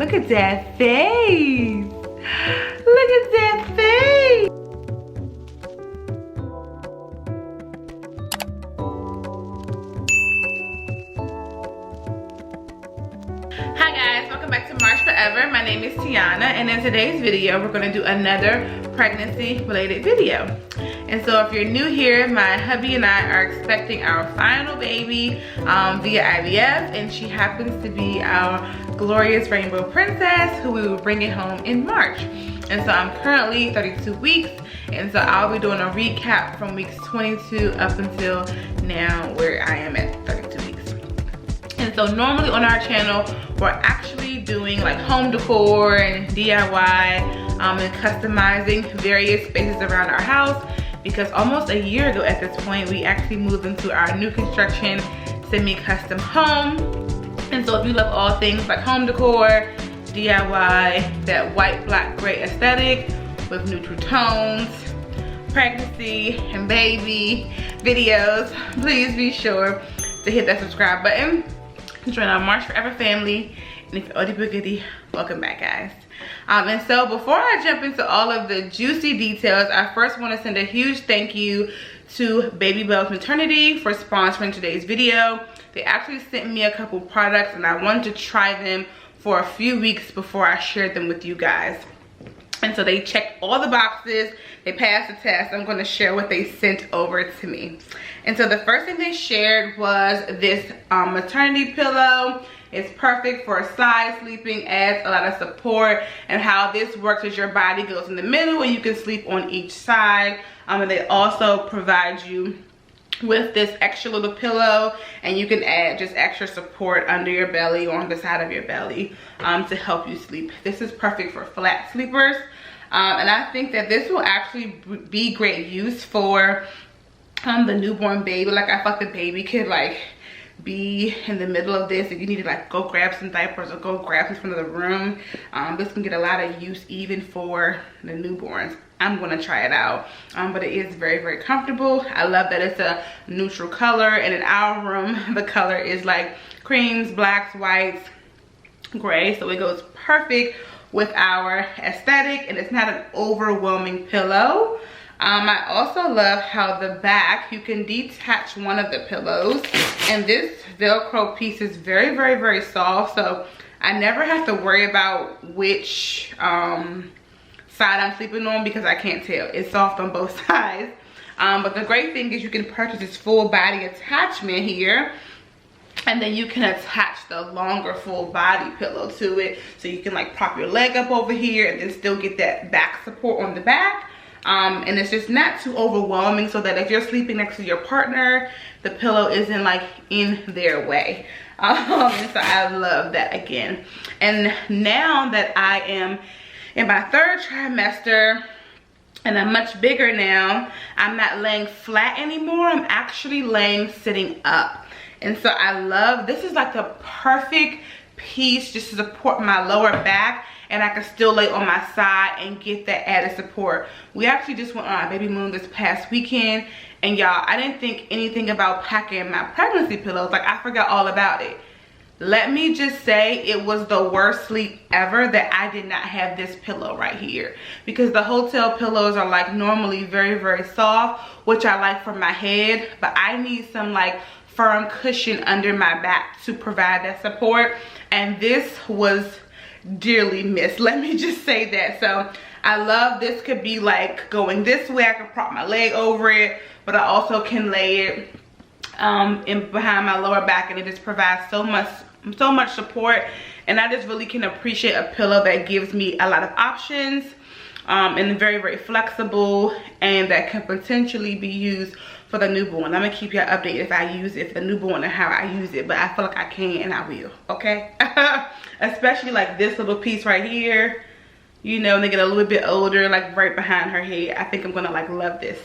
Look at that face. Look at that face. Hi guys, welcome back to Marsh Forever. My name is Tiana, and in today's video, we're gonna do another pregnancy related video. And so if you're new here, my hubby and I are expecting our final baby via IVF, and she happens to be our glorious rainbow princess who we will bring it home in March. And so I'm currently 32 weeks, and so I'll be doing a recap from weeks 22 up until now where I am at 32 weeks. And so normally on our channel, we're actually doing like home decor and DIY and customizing various spaces around our house, because almost a year ago at this point, we actually moved into our new construction semi-custom home. And so if you love all things like home decor, DIY, that white, black, gray aesthetic with neutral tones, pregnancy and baby videos, please be sure to hit that subscribe button. Join our Marsh Forever family. And if you're oldie but goodie, welcome back guys. And so before I jump into all of the juicy details, I first want to send a huge thank you to babybub Maternity for sponsoring today's video. They actually sent me a couple products and I wanted to try them for a few weeks before I shared them with you guys. And so they checked all the boxes, they passed the test. I'm going to share what they sent over to me. And so the first thing they shared was this maternity pillow. It's perfect for side sleeping, adds a lot of support, and how this works is your body goes in the middle and you can sleep on each side. And they also provide you with this extra little pillow, and you can add just extra support under your belly or on the side of your belly to help you sleep. This is perfect for flat sleepers, and I think that this will actually be great use for the newborn baby. Like I thought the baby could like be in the middle of this if you need to like go grab some diapers or go grab some from the room. This can get a lot of use even for the newborns. I'm gonna try it out, but it is very, very comfortable. I love that it's a neutral color, and in our room, the color is like creams, blacks, whites, gray, so it goes perfect with our aesthetic, and it's not an overwhelming pillow. I also love how the back, you can detach one of the pillows, and this Velcro piece is very, very, very soft, so I never have to worry about which side I'm sleeping on because I can't tell. It's soft on both sides. But the great thing is you can purchase this full body attachment here, and then you can attach the longer full body pillow to it, so you can like prop your leg up over here and then still get that back support on the back. And it's just not too overwhelming, so that if you're sleeping next to your partner, the pillow isn't like in their way. And so I love that again. And now that I am in my 3rd trimester and I'm much bigger now, I'm not laying flat anymore. I'm actually laying sitting up. And so I love, this is like the perfect piece just to support my lower back, and I can still lay on my side and get that added support. We actually just went on our baby moon this past weekend, and y'all, I didn't think anything about packing my pregnancy pillows. Like I forgot all about it. Let me just say, it was the worst sleep ever that I did not have this pillow right here, because the hotel pillows are like normally very, very soft, which I like for my head, but I need some like firm cushion under my back to provide that support, and this was dearly missed. Let me just say that. So I love this. Could be like going this way, I can prop my leg over it, but I also can lay it in behind my lower back, and it just provides so much support. And I just really can appreciate a pillow that gives me a lot of options, and very, very flexible, and that can potentially be used for the newborn. I'm gonna keep y'all updated if I use it for the newborn and how I use it, but I feel like I can and I will, okay? Especially like this little piece right here, you know, when they get a little bit older, like right behind her head. I think I'm gonna like love this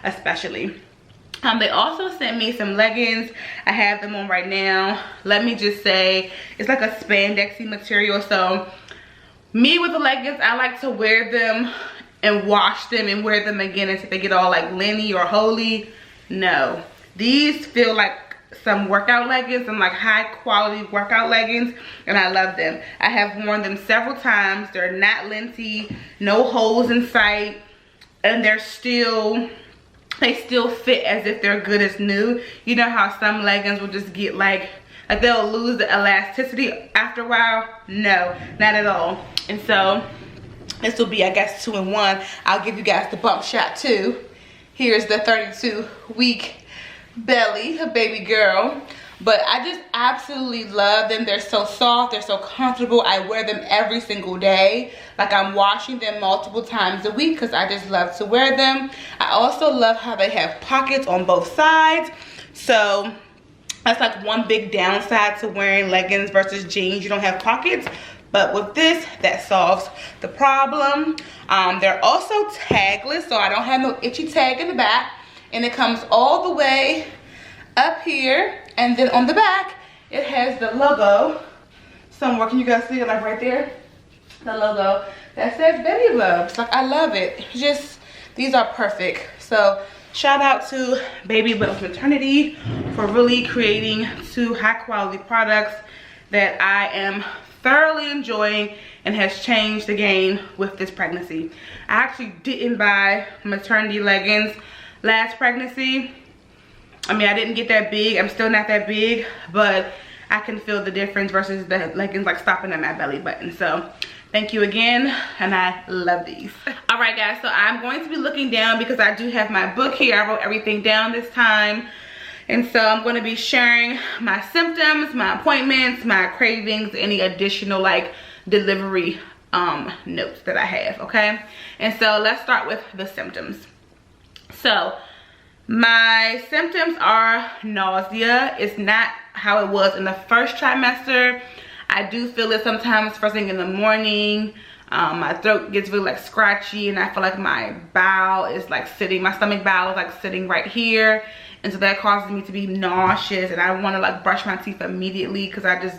especially. They also sent me some leggings. I have them on right now. Let me just say, it's like a spandexy material. So me with the leggings, I like to wear them and wash them and wear them again until they get all like linty or holy. No, these feel like some workout leggings, some like high quality workout leggings, and I love them. I have worn them several times. They're not linty, no holes in sight, and they still fit as if they're good as new. You know how some leggings will just get like they'll lose the elasticity after a while? No, not at all. And so this will be, I guess, 2 in 1. I'll give you guys the bump shot too. Here's the 32-week belly, a baby girl. But I just absolutely love them. They're so soft, they're so comfortable. I wear them every single day. Like, I'm washing them multiple times a week because I just love to wear them. I also love how they have pockets on both sides. So that's like one big downside to wearing leggings versus jeans. You don't have pockets. But with this, that solves the problem. They're also tagless, so I don't have no itchy tag in the back. And it comes all the way up here. And then on the back, it has the logo somewhere. Can you guys see it, like right there? The logo that says babybub. Like, I love it. Just, these are perfect. So shout out to babybub Maternity for really creating 2 high quality products that I am thoroughly enjoying and has changed the game with this pregnancy. I actually didn't buy maternity leggings last pregnancy. I mean, I didn't get that big. I'm still not that big, but I can feel the difference versus the leggings like stopping at my belly button. So thank you again, and I love these. All right, guys, so I'm going to be looking down because I do have my book here. I wrote everything down this time. And so I'm going to be sharing my symptoms, my appointments, my cravings, any additional like delivery notes that I have, okay? And so let's start with the symptoms. So my symptoms are nausea. It's not how it was in the first trimester. I do feel it sometimes first thing in the morning. My throat gets really like scratchy, and I feel like my bowel is like sitting, my stomach bowel is like sitting right here. And so that causes me to be nauseous, and I want to like brush my teeth immediately because I just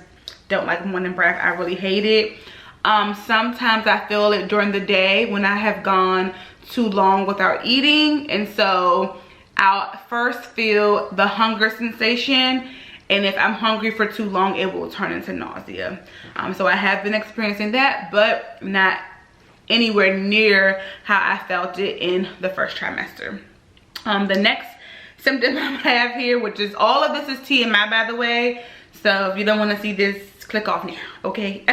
don't like morning breath. I really hate it. Sometimes I feel it during the day when I have gone too long without eating, and so I'll first feel the hunger sensation, and if I'm hungry for too long, it will turn into nausea. So I have been experiencing that, but not anywhere near how I felt it in the first trimester. The next symptom I have here, which is all of this is TMI, by the way, so if you don't want to see this, click off now, okay?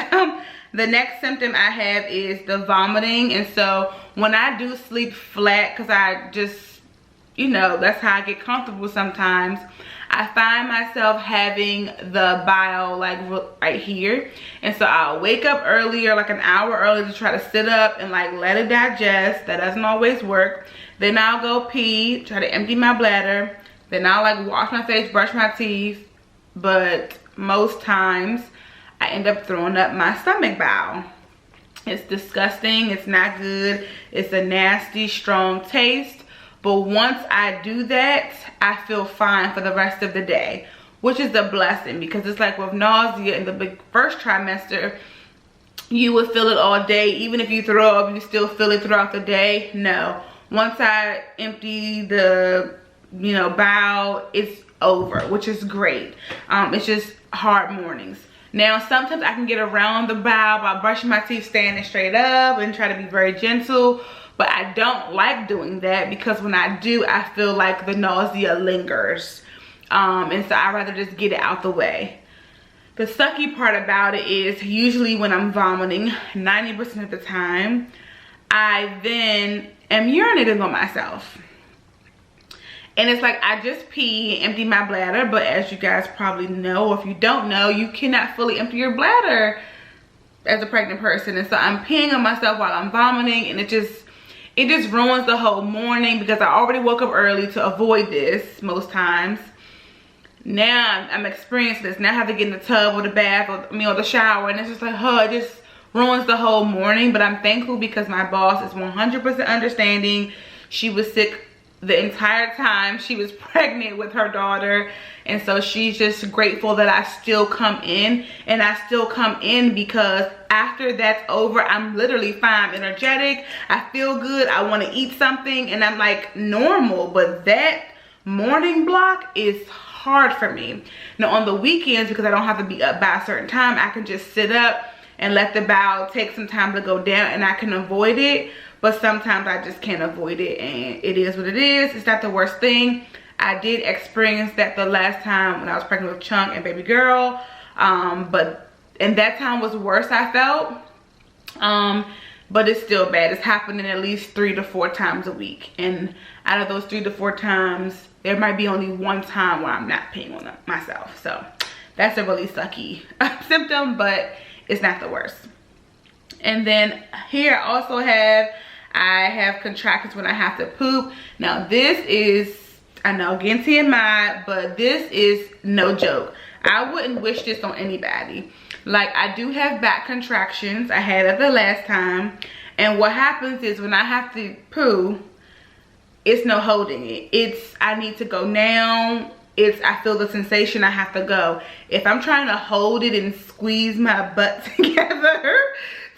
The next symptom I have is the vomiting. And so when I do sleep flat, because I just, you know, that's how I get comfortable sometimes, I find myself having the bile like right here. And so I'll wake up earlier, like an hour early, to try to sit up and like let it digest. That doesn't always work. Then I'll go pee, try to empty my bladder. Then I'll like wash my face, brush my teeth. But most times I end up throwing up my stomach bowel. It's disgusting, it's not good. It's a nasty, strong taste. But once I do that, I feel fine for the rest of the day, which is a blessing, because it's like with nausea in the first trimester, you would feel it all day. Even if you throw up, you still feel it throughout the day. No. Once I empty the, you know, bowel, it's over, which is great. It's just hard mornings. Now, sometimes I can get around the bowel by brushing my teeth, standing straight up, and try to be very gentle. But I don't like doing that, because when I do, I feel like the nausea lingers. And so I'd rather just get it out the way. The sucky part about it is usually when I'm vomiting, 90% of the time, I then am urinating on myself. And it's like I just pee and empty my bladder, but as you guys probably know, or if you don't know, you cannot fully empty your bladder as a pregnant person. And so I'm peeing on myself while I'm vomiting, and it just ruins the whole morning, because I already woke up early to avoid this most times. Now I'm experiencing this. Now I have to get in the tub or the bath or the shower, and it's just like, oh, it just ruins the whole morning. But I'm thankful because my boss is 100% understanding. She was sick the entire time she was pregnant with her daughter, and so she's just grateful that I still come in. And I still come in because after that's over, I'm literally fine, energetic, I feel good, I want to eat something, and I'm like normal. But that morning block is hard for me. Now on the weekends, because I don't have to be up by a certain time, I can just sit up and let the bowel take some time to go down and I can avoid it. But sometimes I just can't avoid it, and it is what it is. It's not the worst thing. I did experience that the last time when I was pregnant with Chunk and baby girl. And that time was worse, I felt. But it's still bad. It's happening at least 3 to 4 times a week. And out of those 3 to 4 times, there might be only one time where I'm not peeing on myself. So that's a really sucky symptom, but it's not the worst. And then here I have contractions when I have to poop. Now this is, I know, again TMI, but this is no joke. I wouldn't wish this on anybody. Like, I do have back contractions. I had it the last time. And what happens is when I have to poo, it's no holding it. I need to go now. I feel the sensation, I have to go. If I'm trying to hold it and squeeze my butt together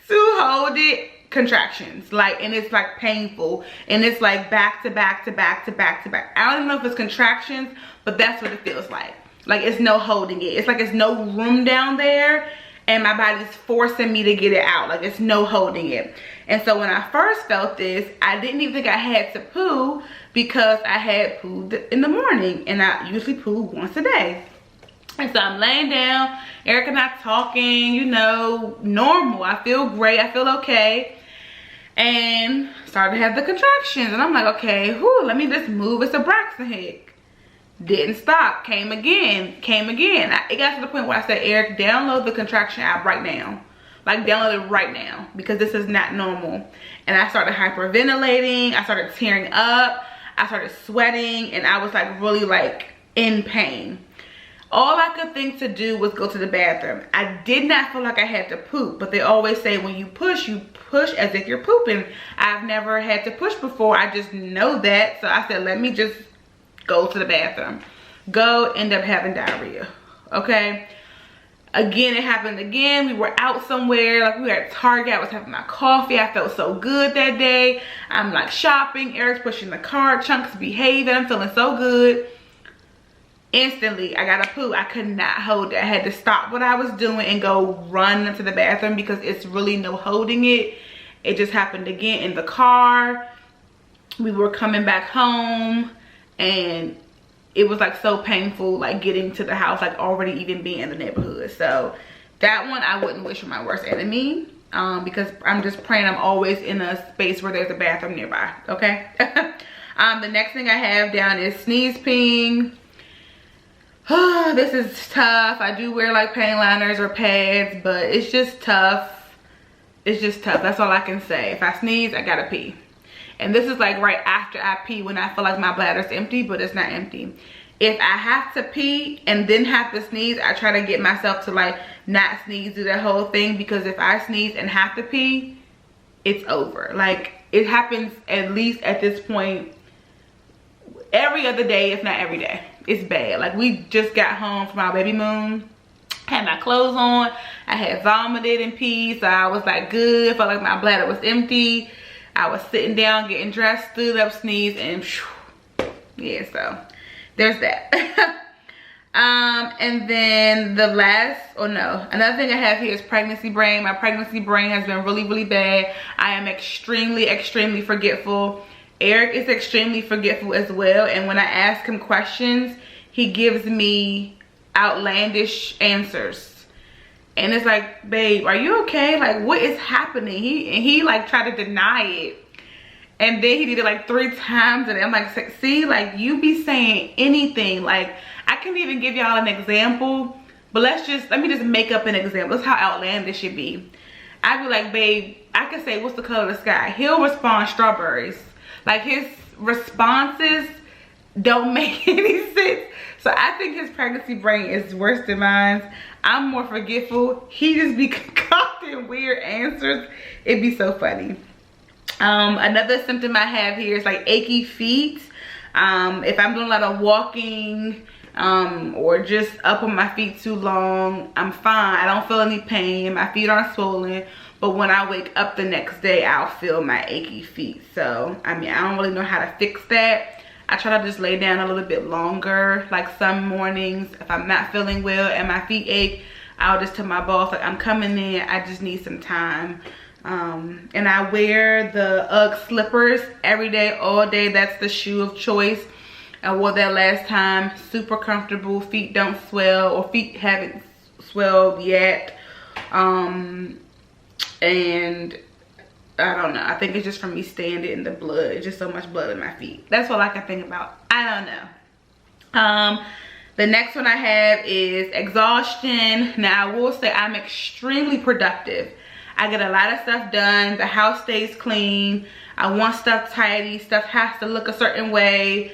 to hold it, contractions, like, and it's like painful, and it's like back to back to back to back to back. I don't even know if it's contractions, but that's what it feels like. Like, it's no holding it. It's like it's no room down there, and my body's forcing me to get it out. Like, it's no holding it. And so when I first felt this, I didn't even think I had to poo, because I had pooed in the morning, and I usually poo once a day. And so I'm laying down, Eric and I talking, you know, normal. I feel great, I feel okay. And started to have the contractions, and I'm like, okay, let me just move. It's a Braxton Hick. Didn't stop, came again. It got to the point where I said, Eric, download the contraction app right now. Like, download it right now, because this is not normal. And I started hyperventilating, I started tearing up, I started sweating, and I was like really like in pain. All I could think to do was go to the bathroom. I did not feel like I had to poop, but they always say when you push as if you're pooping. I've never had to push before. I just know that. So I said, let me just go to the bathroom. Go, end up having diarrhea. Okay. Again, it happened again. We were out somewhere, like we were at Target. I was having my coffee. I felt so good that day. I'm like shopping. Eric's pushing the cart. Chunk's behaving. I'm feeling so good. Instantly, I got to poo. I could not hold it. I had to stop what I was doing and go run to the bathroom, because it's really no holding it. It just happened again in the car. We were coming back home, and it was like so painful, like getting to the house, like already even being in the neighborhood. So that one I wouldn't wish on my worst enemy, because I'm just praying I'm always in a space where there's a bathroom nearby. Okay. The next thing I have down is sneeze peeing. This is tough. I do wear like pain liners or pads, but it's just tough. It's just tough. That's all I can say. If I sneeze, I gotta pee. And this is like right after I pee, when I feel like my bladder's empty, but it's not empty. If I have to pee and then have to sneeze, I try to get myself to like not sneeze, do that whole thing, because if I sneeze and have to pee, it's over. Like, it happens at least at this point every other day, if not every day. It's bad. Like, we just got home from our baby moon, had my clothes on, I had vomited and peed, so I was like good, felt like my bladder was empty. I was sitting down, getting dressed, stood up, sneezed, and yeah, so there's that. And then another thing I have here is pregnancy brain. My pregnancy brain has been really, really bad. I am extremely, extremely forgetful. Eric is extremely forgetful as well, and when I ask him questions, he gives me outlandish answers. And it's like, babe, are you okay? Like, what is happening? He like tried to deny it. And then he did it like 3 times. And I'm like, see, like, you be saying anything. Like, I can't even give y'all an example. But let me just make up an example. That's how outlandish it be. I'd be like, babe, I can say, what's the color of the sky? He'll respond strawberries. Like, his responses don't make any sense. So I think his pregnancy brain is worse than mine. I'm more forgetful. He just be concocting weird answers. It'd be so funny. Another symptom I have here is like achy feet. If I'm doing a lot of walking or just up on my feet too long, I'm fine. I don't feel any pain. My feet aren't swollen. But when I wake up the next day, I'll feel my achy feet. So, I mean, I don't really know how to fix that. I try to just lay down a little bit longer. Like some mornings, if I'm not feeling well and my feet ache, I'll just tell my boss, like, I'm coming in, I just need some time. And I wear the UGG slippers every day, all day. That's the shoe of choice. I wore that last time. Super comfortable. Feet don't swell, or feet haven't swelled yet. And I don't know. I think it's just from me standing in the blood. It's just so much blood in my feet. That's all I can think about. I don't know. The next one I have is exhaustion. Now, I will say I'm extremely productive. I get a lot of stuff done. The house stays clean. I want stuff tidy. Stuff has to look a certain way.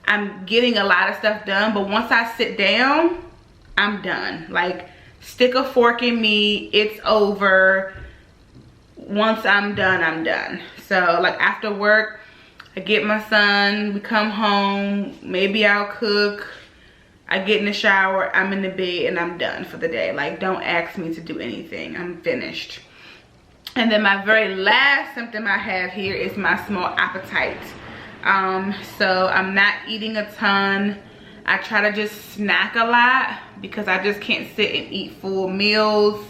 I'm getting a lot of stuff done. But once I sit down, I'm done. Like, stick a fork in me. It's over. Once I'm done, I'm done. So, like, after work, I get my son. We come home. Maybe I'll cook. I get in the shower. I'm in the bed and I'm done for the day. Like, don't ask me to do anything. I'm finished. And then my very last symptom I have here is my small appetite. So I'm not eating a ton. I try to just snack a lot because I just can't sit and eat full meals.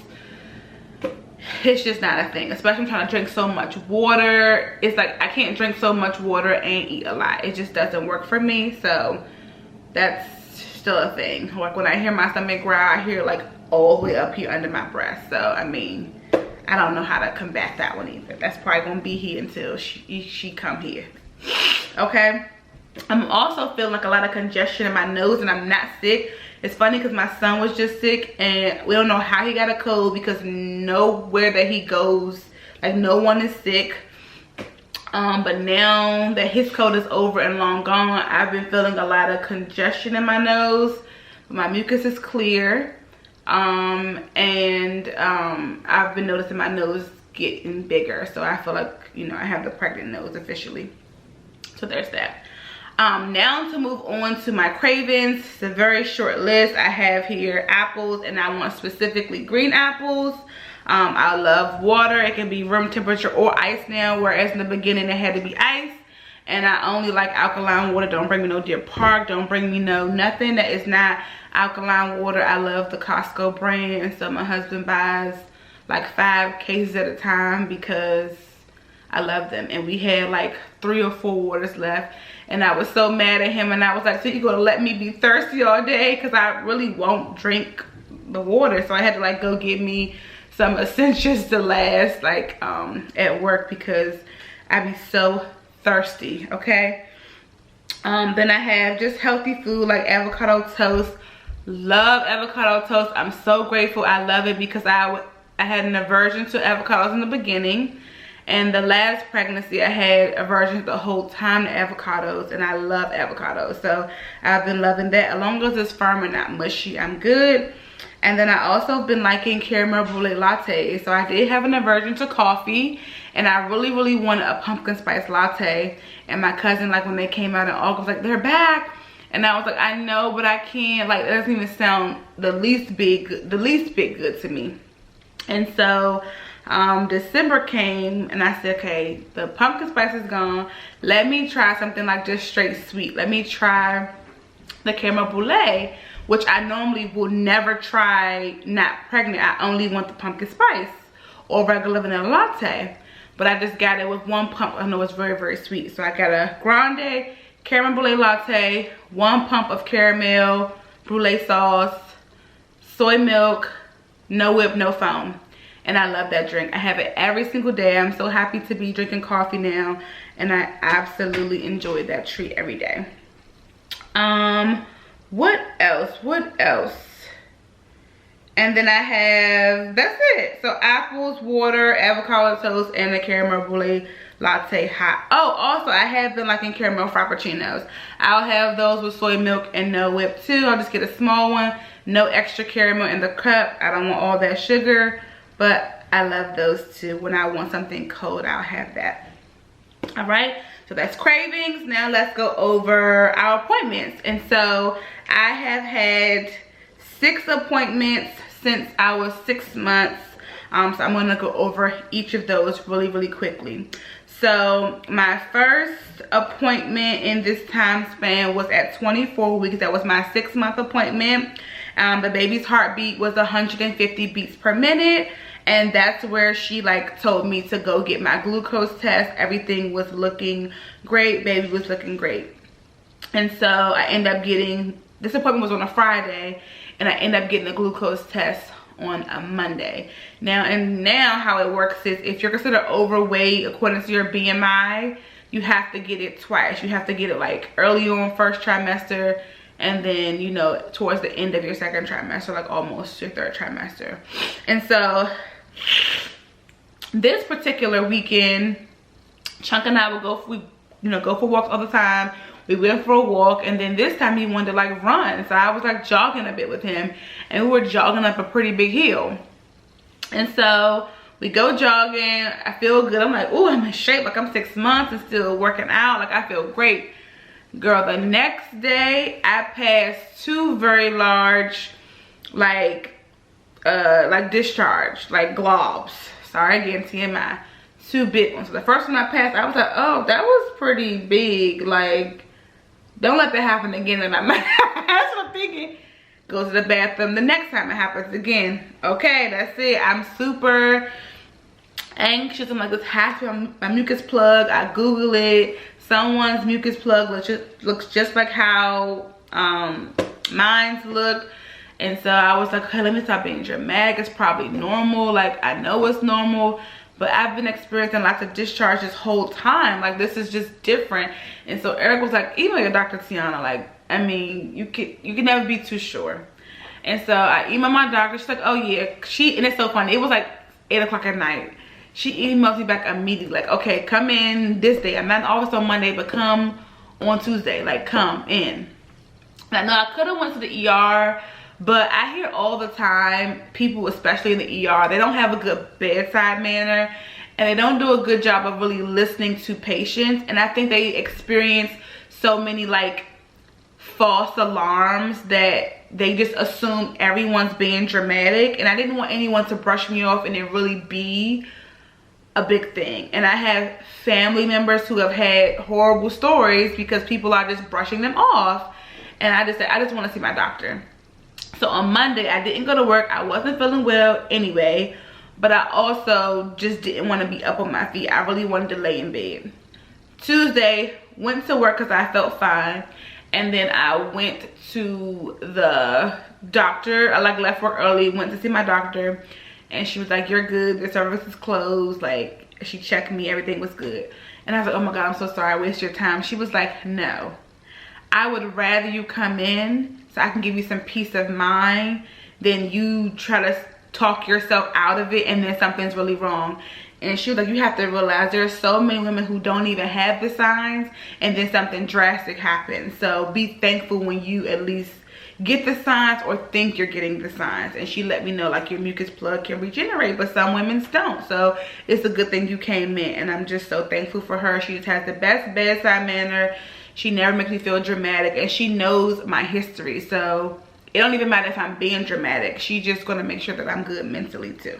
It's just not a thing, especially I'm trying to drink so much water. It's like I can't drink so much water and eat a lot. It just doesn't work for me. So that's still a thing. Like when I hear my stomach growl, I hear like all the way up here under my breast. So I mean, I don't know how to combat that one either. That's probably gonna be here until she come here. Okay, I'm also feeling like a lot of congestion in my nose, and I'm not sick. It's funny because my son was just sick and we don't know how he got a cold, because nowhere that he goes, like, no one is sick. But now that his cold is over and long gone, I've been feeling a lot of congestion in my nose. My mucus is clear. I've been noticing my nose getting bigger. So I feel like, you know, I have the pregnant nose officially. So there's that. Now to move on to my cravings. It's a very short list. I have here apples, and I want specifically green apples. I love water. It can be room temperature or ice now, whereas in the beginning it had to be ice. And I only like alkaline water. Don't bring me no Deer Park. Don't bring me nothing that is not alkaline water. I love the Costco brand, and so my husband buys like 5 cases at a time because I love them. And we had like 3 or 4 waters left, and I was so mad at him, and I was like, so you gonna let me be thirsty all day? Because I really won't drink the water. So I had to like go get me some essentials to last, like at work, because I be so thirsty. Okay. Then I have just healthy food like avocado toast. Love avocado toast. I'm so grateful. I love it because I had an aversion to avocados in the beginning. And the last pregnancy, I had aversion the whole time to avocados, and I love avocados. So I've been loving that. As long as it's firm and not mushy, I'm good. And then I also been liking caramel brulee lattes. So I did have an aversion to coffee, and I really wanted a pumpkin spice latte. And my cousin, like when they came out in August, like, they're back. And I was like, I know, but I can't. Like, it doesn't even sound the least bit good to me. And so December came, and I said, okay, the pumpkin spice is gone. Let me try something like just straight sweet. Let me try the caramel brulee, which I normally will never try not pregnant. I only want the pumpkin spice or regular vanilla latte. But I just got it with 1 pump. I know it's very sweet. So I got a grande caramel brulee latte, 1 pump of caramel brulee sauce, soy milk, no whip, no foam. And I love that drink. I have it every single day. I'm so happy to be drinking coffee now, and I absolutely enjoy that treat every day. What else? And then I have, that's it. So apples, water, avocado toast, and the caramel brulee latte hot. Oh, also I have been liking caramel frappuccinos. I'll have those with soy milk and no whip too. I'll just get a small one, no extra caramel in the cup. I don't want all that sugar, but I love those too. When I want something cold, I'll have that. All right, so that's cravings. Now let's go over our appointments. And so I have had 6 appointments since I was 6 months. So I'm gonna go over each of those really quickly. So my first appointment in this time span was at 24 weeks. That was my 6-month appointment. The baby's heartbeat was 150 beats per minute. And that's where she like told me to go get my glucose test. Everything was looking great. Baby was looking great. And so I ended up getting, this appointment was on a Friday, and I ended up getting a glucose test on a Monday. Now how it works is if you're considered overweight according to your BMI, you have to get it twice. You have to get it like early on first trimester, and then, you know, towards the end of your second trimester, like almost your third trimester. And so this particular weekend, Chunk and I would go for walks all the time. We went for a walk, and then this time he wanted to like run. So I was like jogging a bit with him, and we were jogging up a pretty big hill. And so we go jogging. I feel good. I'm like, oh, I'm in shape. Like I'm 6 months and still working out. Like I feel great. Girl, the next day I passed 2 very large like discharge, like globs. Sorry again, TMI. 2 big ones. So the first one I passed, I was like, oh, that was pretty big. Like, don't let that happen again in my mind. That's what I'm thinking. Go to the bathroom the next time it happens again. Okay, that's it. I'm super anxious. I'm like, this has to be my mucus plug. I Google it. Someone's mucus plug looks just like how mine's look. And so I was like, okay, let me stop being dramatic. It's probably normal. Like, I know it's normal, but I've been experiencing lots of discharge this whole time. Like, this is just different. And so Eric was like, email your Dr. Tiana. Like, I mean, you can never be too sure. And so I emailed my doctor. She's like, oh yeah. And it's so funny. It was like 8 o'clock at night. She emailed me back immediately. Like, okay, come in this day. I'm not always on Monday, but come on Tuesday. Like, come in. And I know I could have went to the ER, but I hear all the time, people, especially in the ER, they don't have a good bedside manner, and they don't do a good job of really listening to patients. And I think they experience so many like false alarms that they just assume everyone's being dramatic. And I didn't want anyone to brush me off and it really be a big thing. And I have family members who have had horrible stories because people are just brushing them off. And I just said, I just want to see my doctor. So on Monday, I didn't go to work. I wasn't feeling well anyway, but I also just didn't want to be up on my feet. I really wanted to lay in bed. Tuesday, went to work because I felt fine. And then I went to the doctor. I like left work early, went to see my doctor. And she was like, you're good, the service is closed. Like, she checked me, everything was good. And I was like, oh my God, I'm so sorry, I wasted your time. She was like, no, I would rather you come in so I can give you some peace of mind than you try to talk yourself out of it and then something's really wrong. And she was like, you have to realize there's so many women who don't even have the signs and then something drastic happens. So be thankful when you at least get the signs or think you're getting the signs. And she let me know, like, your mucus plug can regenerate, but some women's don't. So it's a good thing you came in, and I'm just so thankful for her. She just has the best bedside manner. She never makes me feel dramatic, and she knows my history. So it don't even matter if I'm being dramatic. She's just gonna make sure that I'm good mentally too.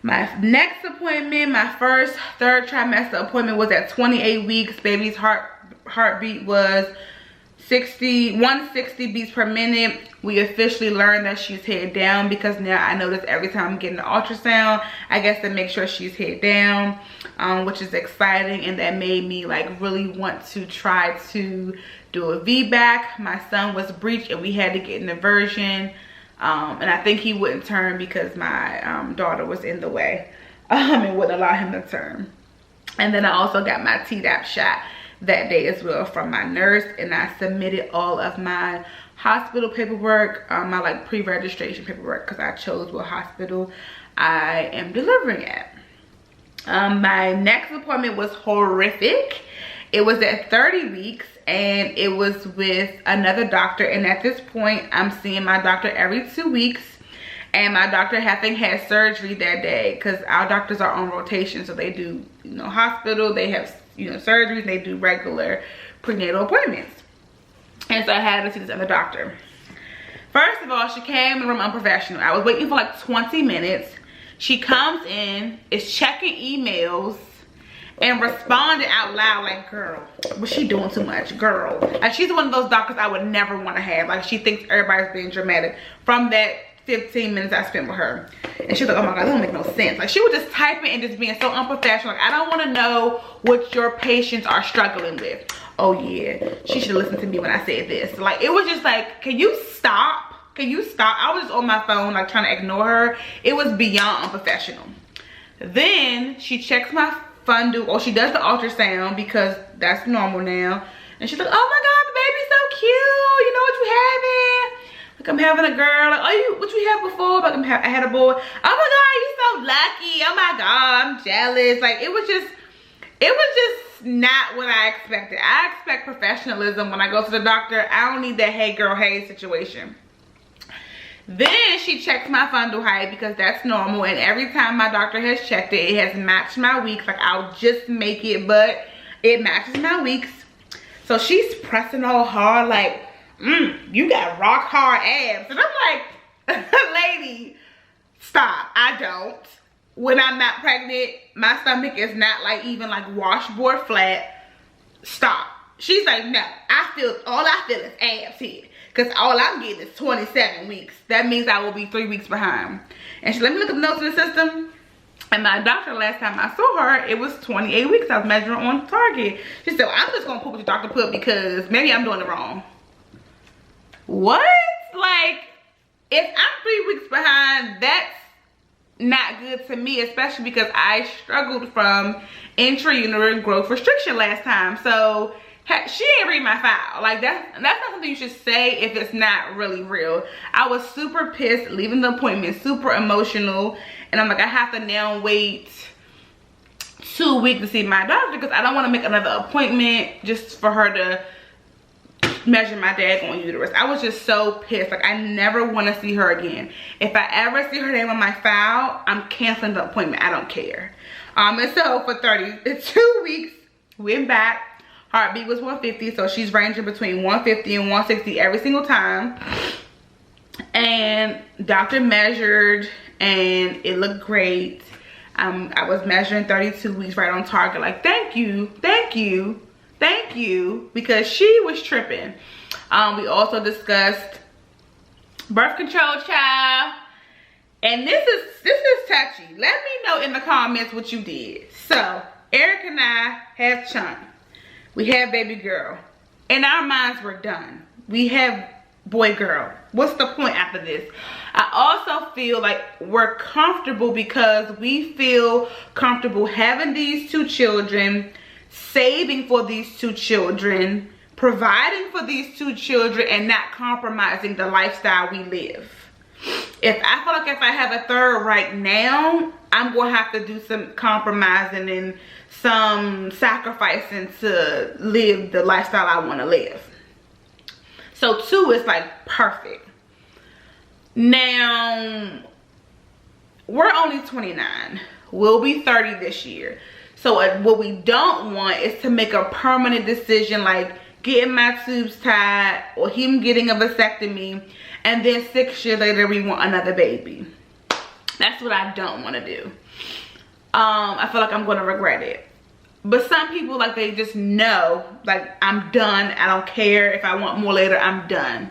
My next appointment, my third trimester appointment, was at 28 weeks. Baby's heartbeat was 160 beats per minute. We officially learned that she's head down because now I notice every time I'm getting the ultrasound, I guess to make sure she's head down, which is exciting. And that made me like really want to try to do a VBAC. My son was breech and we had to get an aversion. And I think he wouldn't turn because my daughter was in the way and wouldn't allow him to turn. And then I also got my Tdap shot that day as well from my nurse, and I submitted all of my hospital paperwork, my like pre-registration paperwork, because I chose what hospital I am delivering at. My next appointment was horrific. It was at 30 weeks and it was with another doctor, and at this point I'm seeing my doctor every 2 weeks, and my doctor having had surgery that day because our doctors are on rotation. So they do, hospital, they have surgeries, they do regular prenatal appointments. And so I had to see this other doctor. First of all, she came in the room unprofessional. I was waiting for like 20 minutes. She comes in, is checking emails, and responded out loud like, girl, was she doing too much, girl? Like, she's one of those doctors I would never want to have. Like, she thinks everybody's being dramatic from that 15 minutes I spent with her. And she's like, oh my God, that don't make no sense. Like, she was just typing and just being so unprofessional. Like, I don't want to know what your patients are struggling with. Oh yeah, she should listen to me when I said this. Like, it was just like, can you stop? Can you stop? I was just on my phone, like, trying to ignore her. It was beyond unprofessional. Then she checks my fundus, or she does the ultrasound because that's normal now. And she's like, oh my God, the baby's so cute. You know what you having? Like, I'm having a girl. Like, oh, what you had before? Like, I had a boy. Oh my God, you're so lucky. Oh my God, I'm jealous. Like, it was just not what I expected. I expect professionalism when I go to the doctor. I don't need that hey girl, hey situation. Then she checks my fundal height because that's normal, and every time my doctor has checked it, it has matched my weeks. Like, I'll just make it, but it matches my weeks. So she's pressing all hard like, you got rock hard abs. And I'm like, lady, stop. I don't. When I'm not pregnant, my stomach is not like even like washboard flat. Stop. She's like, no, all I feel is abs here. Because all I'm getting is 27 weeks. That means I will be 3 weeks behind. And she let me look at the notes in the system. And my doctor, last time I saw her, it was 28 weeks. I was measuring on Target. She said, well, I'm just going to put what your doctor put because maybe I'm doing it wrong. What? Like, if I'm 3 weeks behind, that's not good to me, especially because I struggled from intrauterine growth restriction last time. So she didn't read my file. Like, that's not something you should say if it's not really real. I was super pissed leaving the appointment, super emotional, and I'm like, I have to now wait 2 weeks to see my doctor because I don't want to make another appointment just for her to measure my daggone uterus. I was just so pissed. Like, I never want to see her again. If I ever see her name on my file, I'm canceling the appointment. I don't care. And so for 32 weeks, went back. Heartbeat was 150, so she's ranging between 150 and 160 every single time. And doctor measured, and it looked great. I was measuring 32 weeks right on target. Like, thank you, because she was tripping. We also discussed birth control, child. And this is touchy. Let me know in the comments what you did. So, Eric and I have Chunk. We have baby girl. And our minds were done. We have boy girl. What's the point after this? I also feel like we're comfortable because we feel comfortable having these 2 children, saving for these 2 children, providing for these 2 children, and not compromising the lifestyle we live. I feel like if I have a third right now, I'm going to have to do some compromising and some sacrificing to live the lifestyle I want to live. So 2 is like perfect. Now, we're only 29. We'll be 30 this year. So what we don't want is to make a permanent decision like getting my tubes tied or him getting a vasectomy, and then 6 years later we want another baby. That's what I don't want to do. I feel like I'm going to regret it. But some people, like, they just know, like, I'm done. I don't care if I want more later. I'm done.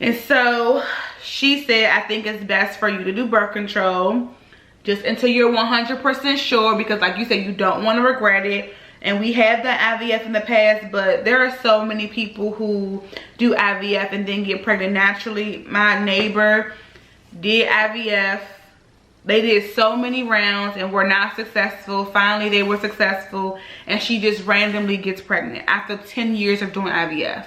And so she said, I think it's best for you to do birth control just until you're 100% sure, because like you said, you don't want to regret it. And we had the IVF in the past, but there are so many people who do IVF and then get pregnant naturally. My neighbor did IVF. They did so many rounds and were not successful. Finally, they were successful, and she just randomly gets pregnant after 10 years of doing IVF.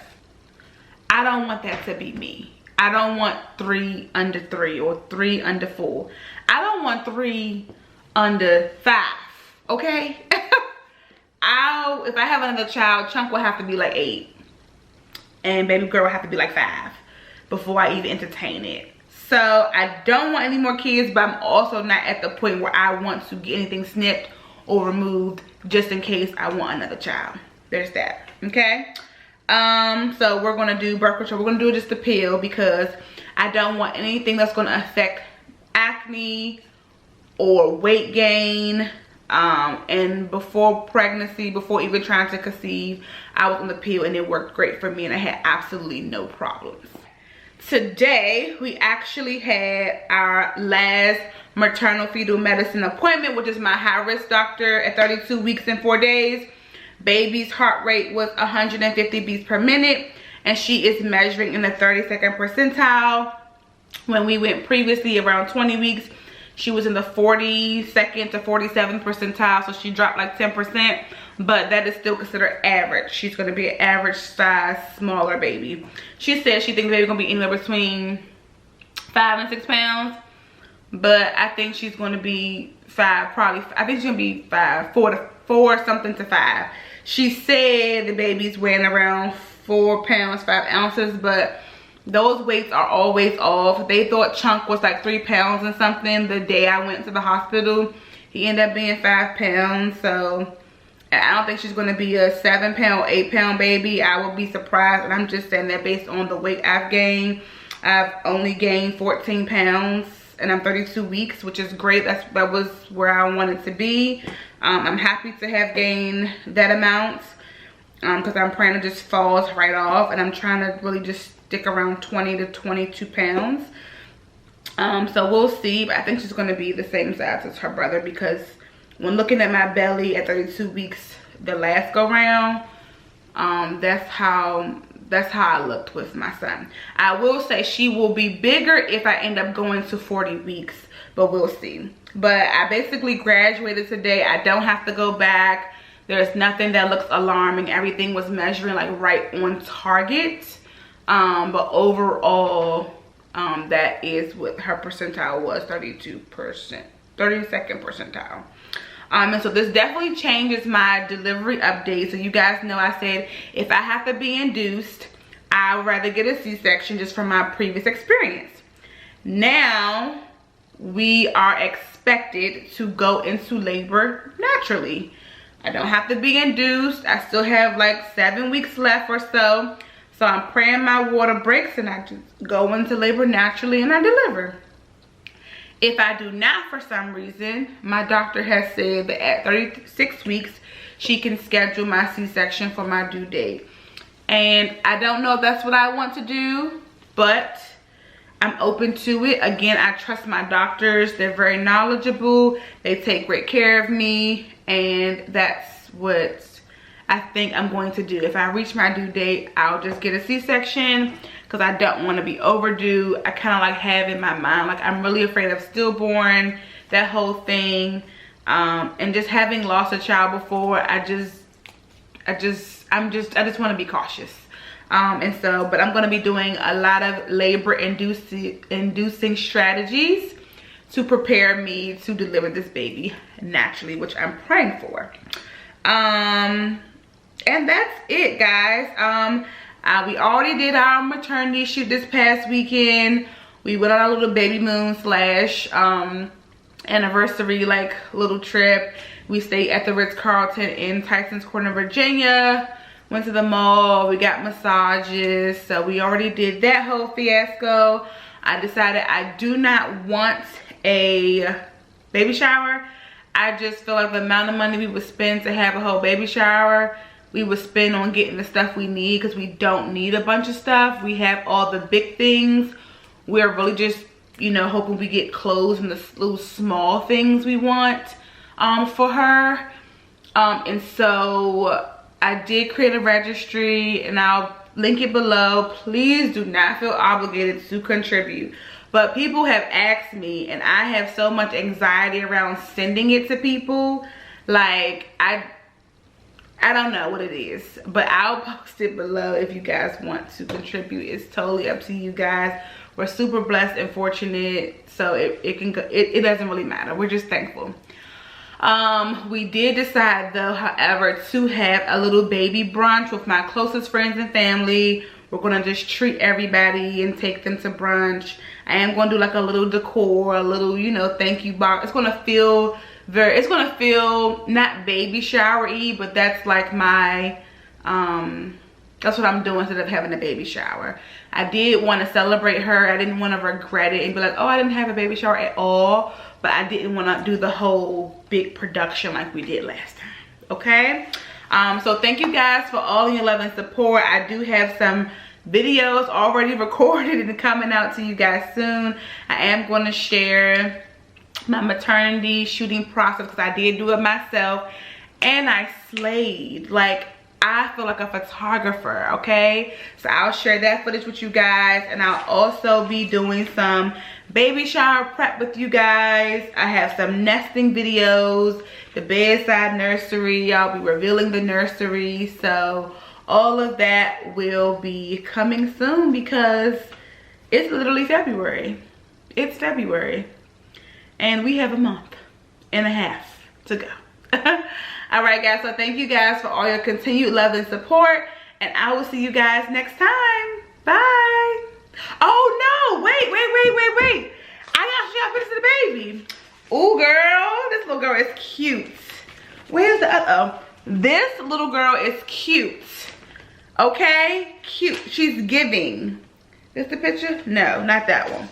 I don't want that to be me. I don't want 3 under 3 or 3 under 4. I don't want 3 under 5, okay? If I have another child, Chunk will have to be like 8. And baby girl will have to be like 5 before I even entertain it. So I don't want any more kids, but I'm also not at the point where I want to get anything snipped or removed just in case I want another child. There's that, okay? So we're gonna do birth control. We're gonna do just the pill because I don't want anything that's gonna affect acne or weight gain. And before pregnancy, before even trying to conceive, I was on the pill and it worked great for me and I had absolutely no problems. Today, we actually had our last maternal fetal medicine appointment, which is my high-risk doctor at 32 weeks and 4 days. Baby's heart rate was 150 beats per minute, and she is measuring in the 32nd percentile. When we went previously around 20 weeks, she was in the 42nd to 47th percentile, so she dropped like 10%, but that is still considered average. She's going to be an average size, smaller baby. She said she thinks the baby's going to be anywhere between 5 and 6 pounds, but I think she's going to be 5, probably. I think she's going to be 5, 4 something to 5. She said the baby's weighing around 4 pounds, 5 ounces, but those weights are always off. They thought Chunk was like 3 pounds and something the day I went to the hospital. He ended up being 5 pounds. So I don't think she's going to be a 7 pound, 8 pound baby. I will be surprised. And I'm just saying that based on the weight I've gained. I've only gained 14 pounds and I'm 32 weeks, which is great. That was where I wanted to be. I'm happy to have gained that amount because I'm praying it just falls right off. And I'm trying to really just stick around 20 to 22 pounds. So we'll see, but I think she's going to be the same size as her brother, because when looking at my belly at 32 weeks the last go round, that's how I looked with my son. I will say she will be bigger if I end up going to 40 weeks, but we'll see. But I basically graduated today. I don't have to go back. There's nothing that looks alarming. Everything was measuring like right on target. But overall, that is what her percentile was, 32%, 32nd percentile. And so this definitely changes my delivery update. So you guys know I said if I have to be induced, I would rather get a C-section just from my previous experience. Now we are expected to go into labor naturally. I don't have to be induced. I still have like 7 weeks left or so. So I'm praying my water breaks and I just go into labor naturally and I deliver. If I do not for some reason, my doctor has said that at 36 weeks, she can schedule my C-section for my due date. And I don't know if that's what I want to do, but I'm open to it. Again, I trust my doctors. They're very knowledgeable. They take great care of me. And that's what I think I'm going to do. If I reach my due date, I'll just get a C-section because I don't want to be overdue. I kind of like have in my mind, like I'm really afraid of stillborn, that whole thing. And just having lost a child before, I just want to be cautious. And so, but I'm going to be doing a lot of labor inducing strategies to prepare me to deliver this baby naturally, which I'm praying for. And that's it, guys. We already did our maternity shoot this past weekend. We went on a little baby moon / anniversary like little trip. We stayed at the Ritz-Carlton in Tysons Corner, Virginia. Went to the mall. We got massages. So we already did that whole fiasco. I decided I do not want a baby shower. I just feel like the amount of money we would spend to have a whole baby shower, we would spend on getting the stuff we need, because we don't need a bunch of stuff. We have all the big things. We're really just, you know, hoping we get clothes and the little small things we want for her. And so I did create a registry and I'll link it below. Please do not feel obligated to contribute. But people have asked me, and I have so much anxiety around sending it to people. Like, I don't know what it is, but I'll post it below if you guys want to contribute. It's totally up to you guys. We're super blessed and fortunate, so it doesn't really matter. We're just thankful. We did decide though, however, to have a little baby brunch with my closest friends and family. We're gonna just treat everybody and take them to brunch. I am gonna do like a little decor, a little, you know, thank you box. It's gonna feel not baby shower-y, but that's like my That's what I'm doing instead of having a baby shower. I did want to celebrate her. I didn't want to regret it and be like, oh, I didn't have a baby shower at all. But I didn't want to do the whole big production like we did last time. Okay? So thank you guys for all your love and support. I do have some videos already recorded and coming out to you guys soon. I am going to share my maternity shooting process because I did do it myself. And I slayed. Like, I feel like a photographer, okay? So I'll share that footage with you guys, and I'll also be doing some baby shower prep with you guys. I have some nesting videos, the bedside nursery. I'll be revealing the nursery. So all of that will be coming soon because it's literally February. It's February. And we have a month and a half to go. Alright guys, so thank you guys for all your continued love and support, and I will see you guys next time. Bye. Oh no, wait. I gotta show y'all pictures of the baby. Ooh girl, this little girl is cute. Where's the other? This little girl is cute. Okay, cute. She's giving. This the picture? No, not that one.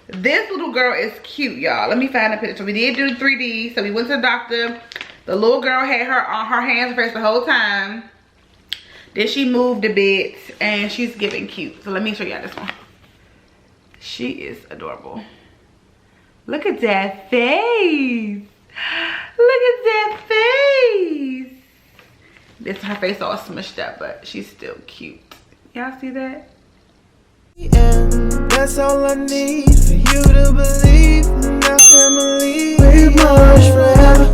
This little girl is cute, y'all. Let me find a picture. So we did do 3D, so we went to the doctor. The little girl had her on her hands and face the whole time. Then she moved a bit and she's giving cute. So let me show y'all this one. She is adorable. Look at that face. Look at that face. This her face all smushed up, but she's still cute. Y'all see that? And that's all I need for you to believe in our family. We're Marsh Forever.